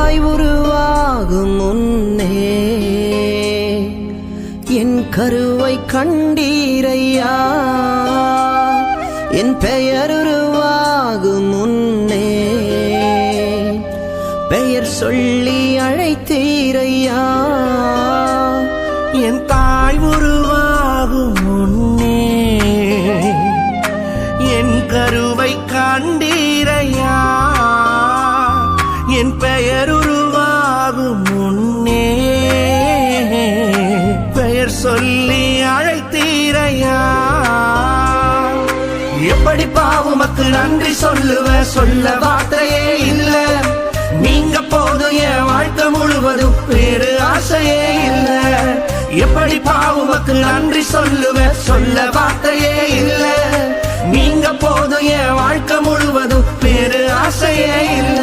தாய் உருவாகும் முன்னே என் கருவை கண்டீரையா. என் பெயர் உருவாகும் முன்னே பெயர் சொல்லி அழைத்தீரையா. என் தாய் உருவாகும் முன்னே என் கருவை கண்டீரையா. என் பெயர் உருவாகும் முன்னே பெயர் சொல்லி அழைத்தீரையா. எப்படி உமக்கு நன்றி சொல்ல வார்த்தையே இல்ல. நீங்க போதும் என் வாழ்க்கை முழுவதும் வேறு ஆசையே இல்ல. எப்படி உமக்கு நன்றி சொல்ல வார்த்தையே இல்ல. நீங்க போதும் என் வாழ்க்கை முழுவதும் வேறு ஆசையே இல்ல.